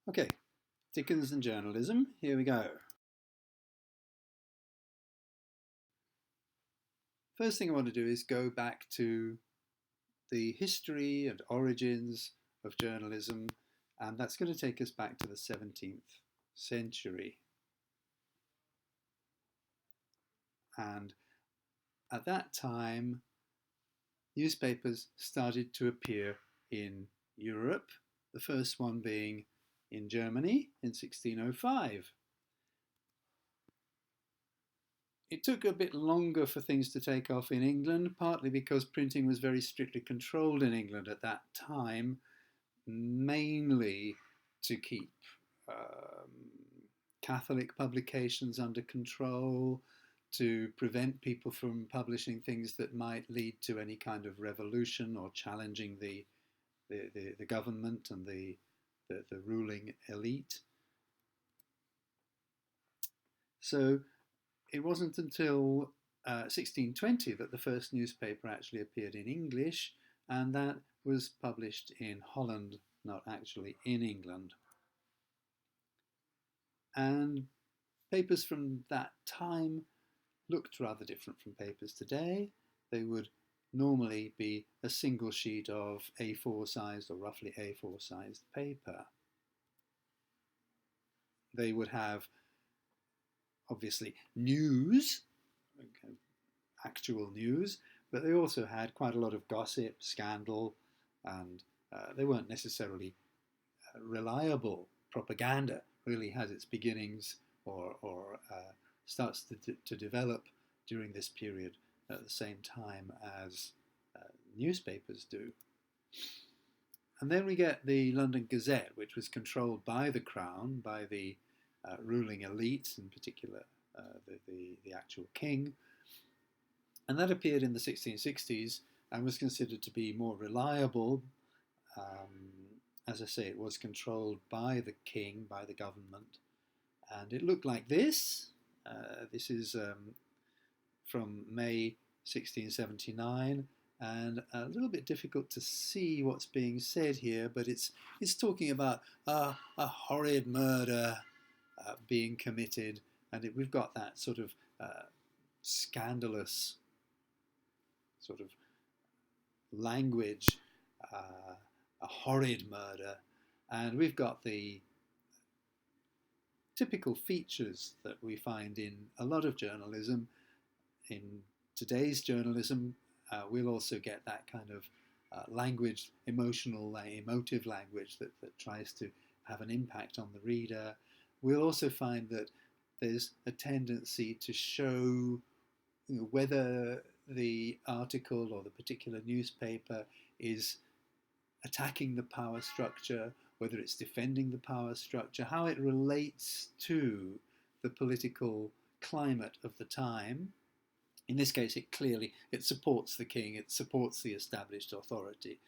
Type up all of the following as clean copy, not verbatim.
Okay, Dickens and Journalism, here we go. First thing I want to do is go back to the history and origins of journalism, and that's going to take us back to the 17th century. And at that time, newspapers started to appear in Europe, the first one being in Germany in 1605. It took a bit longer for things to take off in England, partly because printing was very strictly controlled in England at that time, mainly to keep Catholic publications under control, to prevent people from publishing things that might lead to any kind of revolution or challenging the government and the ruling elite. So it wasn't until 1620 that the first newspaper actually appeared in English, and that was published in Holland, not actually in England. And papers from that time looked rather different from papers today. They would normally be a single sheet of A4 sized or roughly A4 sized paper. They would have obviously news, actual news, but they also had quite a lot of gossip, scandal, and they weren't necessarily reliable. Propaganda really has its beginnings or starts to develop during this period at the same time as newspapers do. And then we get the London Gazette, which was controlled by the Crown, by the ruling elite, in particular the actual king. And that appeared in the 1660s and was considered to be more reliable. As I say, it was controlled by the king, by the government. And it looked like this. This is from May 1679. And a little bit difficult to see what's being said here, but it's talking about a horrid murder being committed, and we've got that sort of scandalous sort of language, a horrid murder, and we've got the typical features that we find in a lot of journalism. In today's journalism, we'll also get that kind of language, emotive language that tries to have an impact on the reader. We'll also find that there's a tendency to show whether the article or the particular newspaper is attacking the power structure, whether it's defending the power structure, how it relates to the political climate of the time. In this case, it supports the king, it supports the established authority.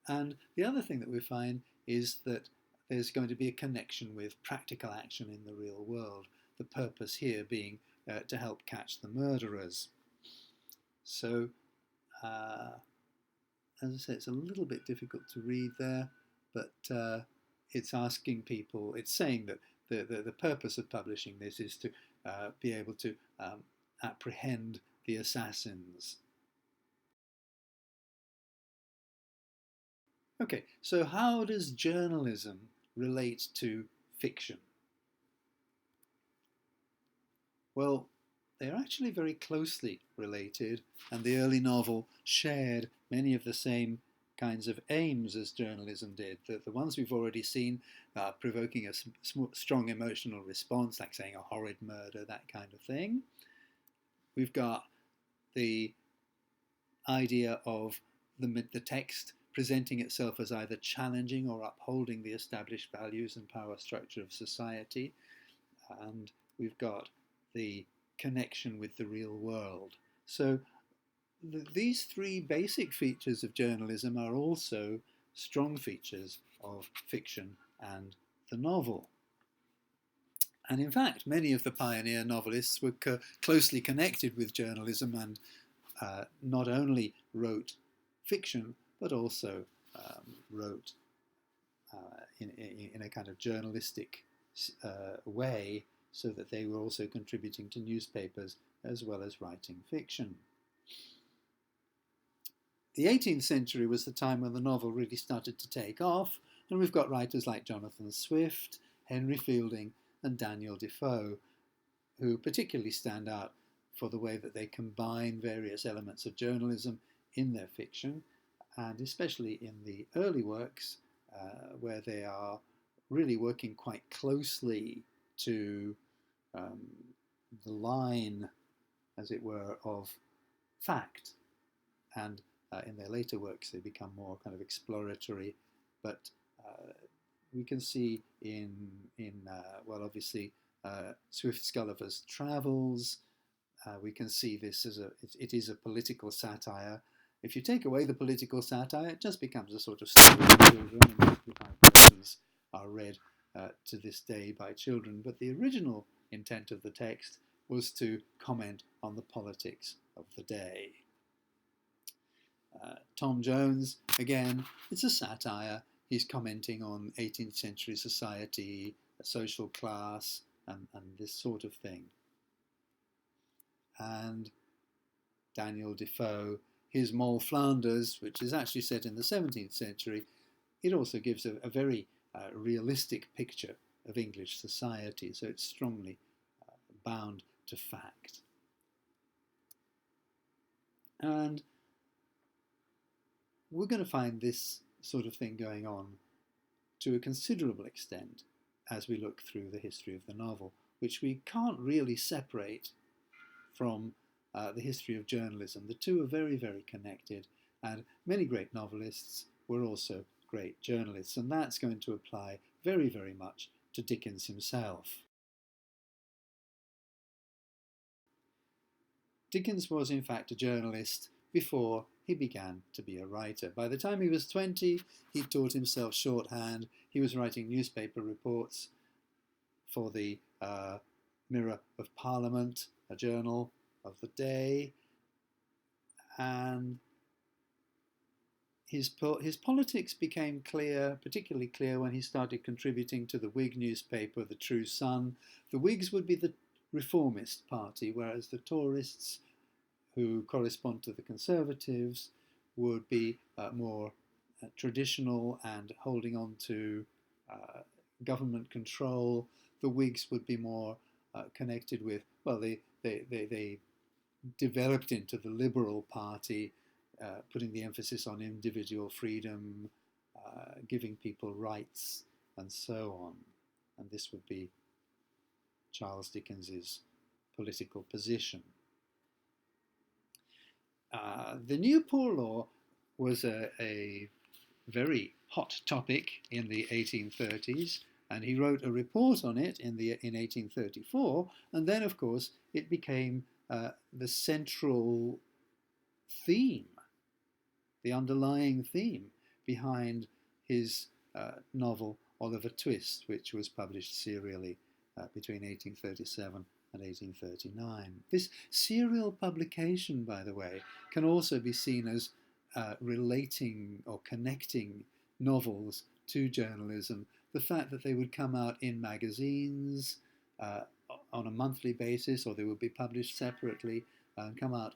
And the other thing that we find is that there's going to be a connection with practical action in the real world, the purpose here being to help catch the murderers. So, as I say, it's a little bit difficult to read there, but it's asking people, it's saying that the purpose of publishing this is to be able to apprehend the assassins. Okay, so how does journalism relate to fiction? Well, they're actually very closely related, and the early novel shared many of the same kinds of aims as journalism did. The ones we've already seen, provoking a strong emotional response, like saying a horrid murder, that kind of thing. We've got the idea of the text presenting itself as either challenging or upholding the established values and power structure of society. And we've got the connection with the real world. So these three basic features of journalism are also strong features of fiction and the novel. And in fact, many of the pioneer novelists were closely connected with journalism and not only wrote fiction, but also wrote in a kind of journalistic way, so that they were also contributing to newspapers as well as writing fiction. The 18th century was the time when the novel really started to take off, and we've got writers like Jonathan Swift, Henry Fielding, and Daniel Defoe, who particularly stand out for the way that they combine various elements of journalism in their fiction, and especially in the early works, where they are really working quite closely to the line, as it were, of fact. And in their later works, they become more kind of exploratory. But we can see well, obviously, Swift Gulliver's Travels. We can see this as it is a political satire. If you take away the political satire, it just becomes a sort of story for children, and 55 are read to this day by children. But the original intent of the text was to comment on the politics of the day. Tom Jones, again, it's a satire. He's commenting on 18th century society, social class, and this sort of thing. And Daniel Defoe, his Moll Flanders, which is actually set in the 17th century, it also gives a very realistic picture of English society, so it's strongly bound to fact. And we're going to find this sort of thing going on to a considerable extent as we look through the history of the novel, which we can't really separate from the history of journalism. The two are very, very connected, and many great novelists were also great journalists, and that's going to apply very, very much to Dickens himself. Dickens was in fact a journalist before he began to be a writer. By the time he was 20, he taught himself shorthand. He was writing newspaper reports for the Mirror of Parliament, a journal of the day, and his politics became clear, particularly clear when he started contributing to the Whig newspaper, The True Sun. The Whigs would be the reformist party, whereas the Tories, who correspond to the Conservatives, would be more traditional and holding on to government control. The Whigs would be more connected with, well, they developed into the Liberal Party, putting the emphasis on individual freedom, giving people rights, and so on. And this would be Charles Dickens's political position. The New Poor Law was a very hot topic in the 1830s, and he wrote a report on it in 1834, and then, of course, it became the central theme, the underlying theme behind his novel Oliver Twist, which was published serially between 1837 and 1839. This serial publication, by the way, can also be seen as relating or connecting novels to journalism. The fact that they would come out in magazines on a monthly basis, or they would be published separately and come out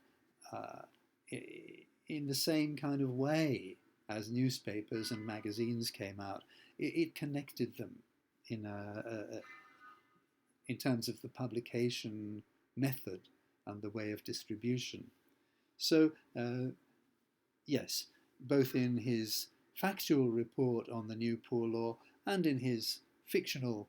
in the same kind of way as newspapers and magazines came out. It connected them in terms of the publication method and the way of distribution. So, yes, both in his factual report on the New Poor Law and in his fictional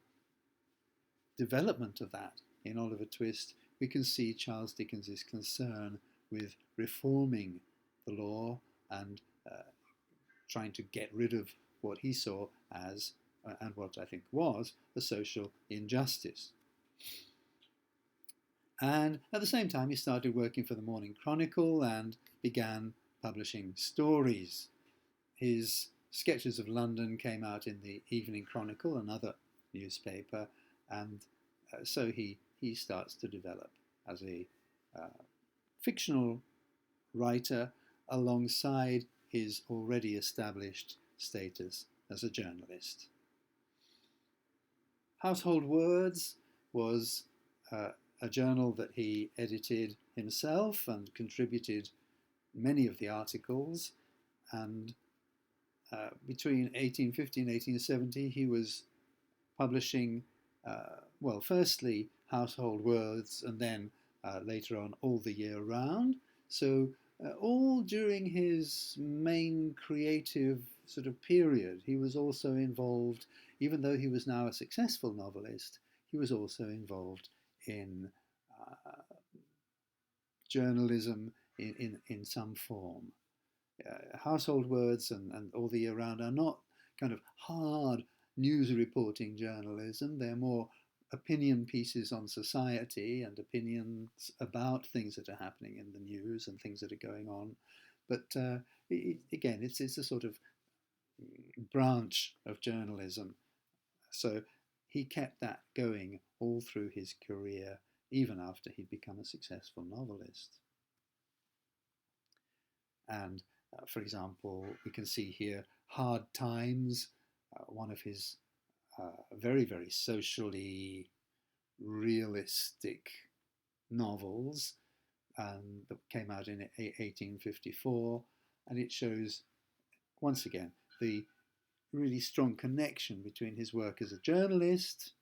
development of that in Oliver Twist, we can see Charles Dickens's concern with reforming the law and trying to get rid of what he saw as, and what I think was, a social injustice. And at the same time, he started working for the Morning Chronicle and began publishing stories. His Sketches of London came out in the Evening Chronicle, another newspaper, and so he starts to develop as a fictional writer alongside his already established status as a journalist. Household Words was a journal that he edited himself and contributed many of the articles, and between 1850 and 1870 he was publishing, well, firstly Household Words, and then later on All the Year Round. So all during his main creative sort of period, he was also involved, even though he was now a successful novelist, he was also involved in journalism in some form. Household Words and All the Year Round are not kind of hard news reporting journalism. They're more opinion pieces on society and opinions about things that are happening in the news and things that are going on. But again, it's a sort of branch of journalism. So he kept that going all through his career, even after he'd become a successful novelist. And for example, we can see here Hard Times, one of his very, very socially realistic novels, that came out in 1854, and it shows, once again, the really strong connection between his work as a journalist,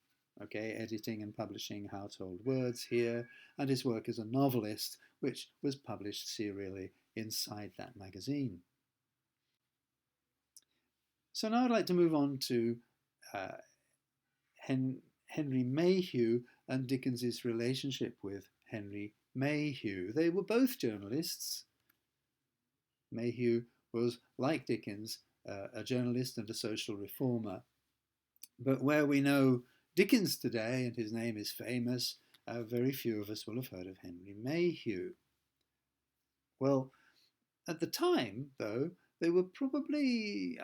okay, editing and publishing Household Words here, and his work as a novelist, which was published serially inside that magazine. So now I'd like to move on to Henry Mayhew and Dickens's relationship with Henry Mayhew. They were both journalists. Mayhew was, like Dickens, a journalist and a social reformer. But where we know Dickens today, and his name is famous, very few of us will have heard of Henry Mayhew. Well, at the time, though, they were probably,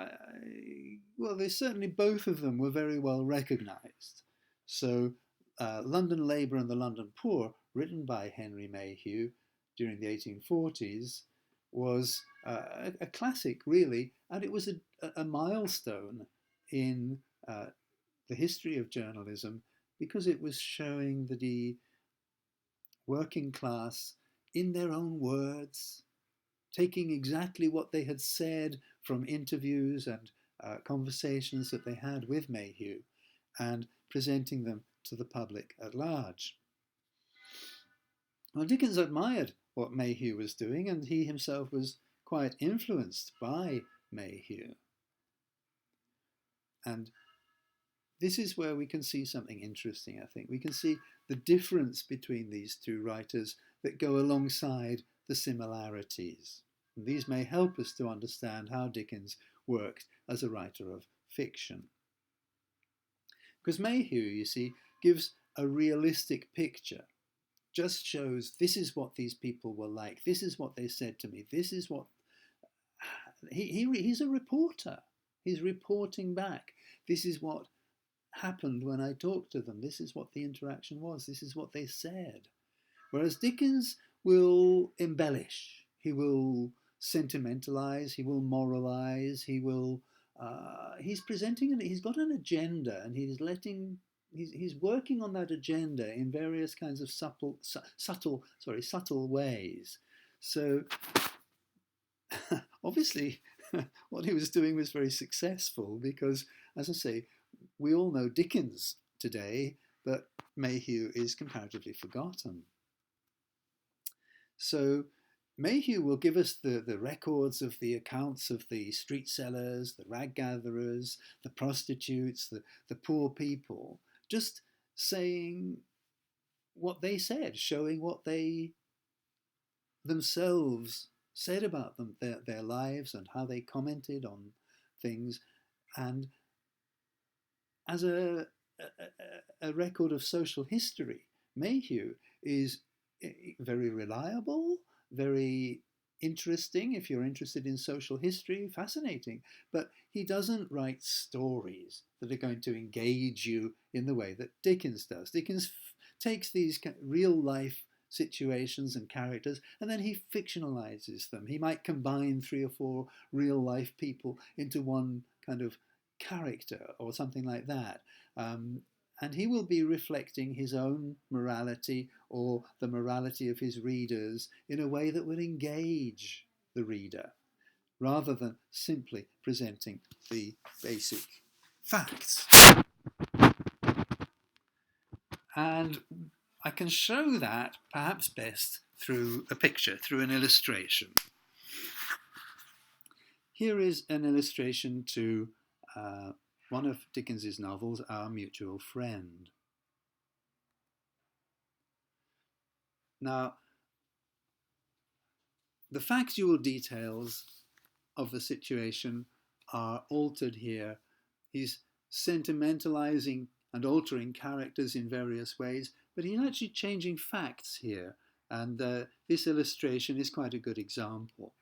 well, they certainly, both of them were very well recognised. So London Labour and the London Poor, written by Henry Mayhew during the 1840s, was a classic, really, and it was a milestone in the history of journalism, because it was showing the working class, in their own words, taking exactly what they had said from interviews and conversations that they had with Mayhew and presenting them to the public at large. Well, Dickens admired what Mayhew was doing, and he himself was quite influenced by Mayhew. And this is where we can see something interesting, I think. We can see the difference between these two writers that go alongside the similarities. And these may help us to understand how Dickens worked as a writer of fiction. Because Mayhew, you see, gives a realistic picture, just shows this is what these people were like, this is what they said to me, this is what... He's a reporter. He's reporting back. This is what happened when I talked to them. This is what the interaction was. This is what they said. Whereas Dickens will embellish. He will sentimentalize. He will moralize. He will... he's presenting, he's got an agenda, and he's working on that agenda in various kinds of subtle ways. So obviously what he was doing was very successful, because, as I say, we all know Dickens today, but Mayhew is comparatively forgotten. So Mayhew will give us the records of the accounts of the street sellers, the rag gatherers, the prostitutes, the poor people, just saying what they said, showing what they themselves said about them, their lives, and how they commented on things. And as a record of social history, Mayhew is very reliable, very interesting if you're interested in social history, fascinating, but he doesn't write stories that are going to engage you in the way that Dickens does. Dickens takes these real life situations and characters, and then he fictionalizes them. He might combine 3 or 4 real life people into one kind of character or something like that. And he will be reflecting his own morality or the morality of his readers in a way that will engage the reader, rather than simply presenting the basic facts. And I can show that perhaps best through a picture, through an illustration. Here is an illustration to one of Dickens's novels, Our Mutual Friend. Now, the factual details of the situation are altered here. He's sentimentalizing and altering characters in various ways, but he's actually changing facts here. And this illustration is quite a good example.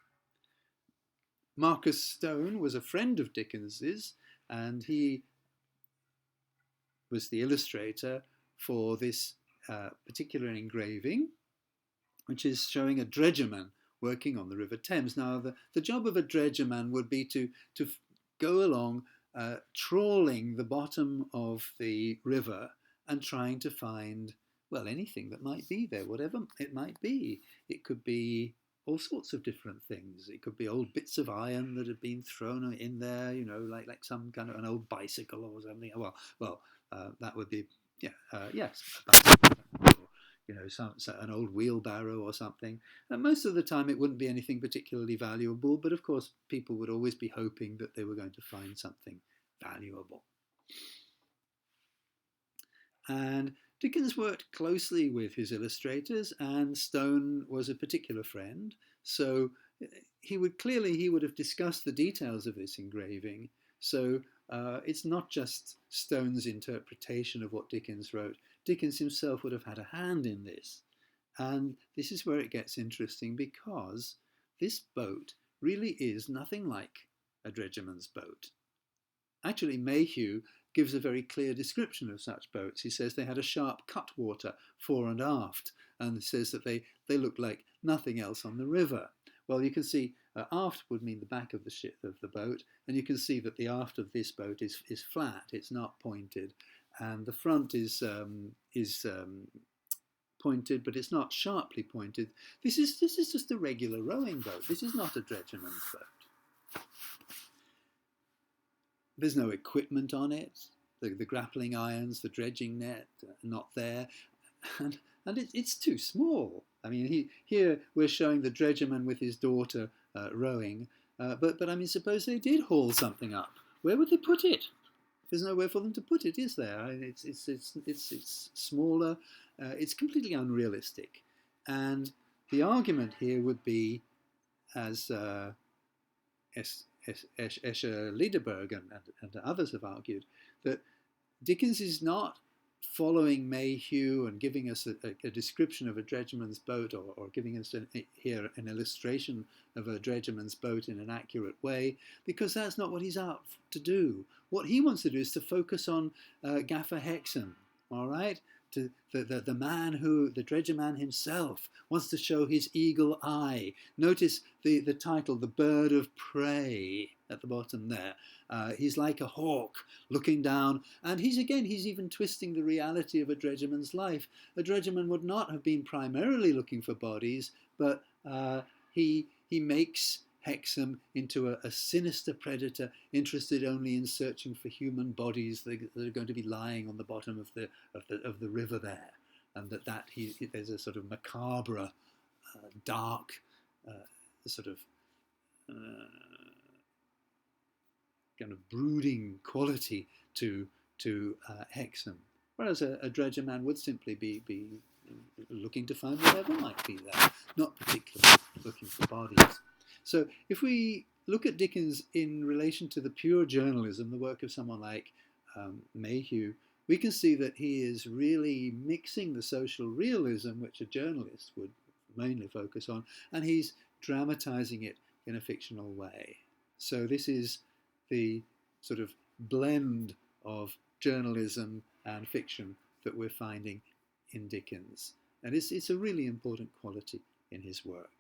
Marcus Stone was a friend of Dickens's, and he was the illustrator for this particular engraving, which is showing a dredgerman working on the River Thames. Now, the job of a dredgerman would be to go along trawling the bottom of the river and trying to find, well, anything that might be there, whatever it might be. It could be all sorts of different things. It could be old bits of iron that had been thrown in there, you know, like some kind of an old bicycle or something. Well, that would be, yes, a bicycle, or, you know, an old wheelbarrow or something. And most of the time it wouldn't be anything particularly valuable, but of course people would always be hoping that they were going to find something valuable. And Dickens worked closely with his illustrators, and Stone was a particular friend, so he would have discussed the details of this engraving. So it's not just Stone's interpretation of what Dickens wrote. Dickens himself would have had a hand in this. And this is where it gets interesting, because this boat really is nothing like a dredgerman's boat. Actually, Mayhew gives a very clear description of such boats. He says they had a sharp cutwater fore and aft, and says that they looked like nothing else on the river. Well, you can see aft would mean the back of the ship, of the boat, and you can see that the aft of this boat is flat. It's not pointed, and the front is pointed, but it's not sharply pointed. This is just a regular rowing boat. This is not a dredgerman's boat. There's no equipment on it. The grappling irons, the dredging net, not there, and it's too small. I mean, here we're showing the dredgerman with his daughter rowing, but I mean, suppose they did haul something up. Where would they put it? There's nowhere for them to put it, is there? I mean, it's smaller. It's completely unrealistic, and the argument here would be, as Escher Liederberg and others have argued, that Dickens is not following Mayhew and giving us a description of a dredgerman's boat, or giving us here an illustration of a dredgerman's boat in an accurate way, because that's not what he's out to do. What he wants to do is to focus on Gaffer Hexam, all right? The man who, the dredgerman himself, wants to show his eagle eye. Notice the title, The Bird of Prey, at the bottom there. He's like a hawk looking down, and he's even twisting the reality of a dredgerman's life. A dredgerman would not have been primarily looking for bodies, but he makes Hexam into a sinister predator interested only in searching for human bodies that are going to be lying on the bottom of the river there, and there's a sort of macabre, dark, sort of kind of brooding quality to Hexam, whereas a dredgerman would simply be looking to find whatever might be there, not particularly looking for bodies. So if we look at Dickens in relation to the pure journalism, the work of someone like Mayhew, we can see that he is really mixing the social realism, which a journalist would mainly focus on, and he's dramatizing it in a fictional way. So this is the sort of blend of journalism and fiction that we're finding in Dickens. And it's a really important quality in his work.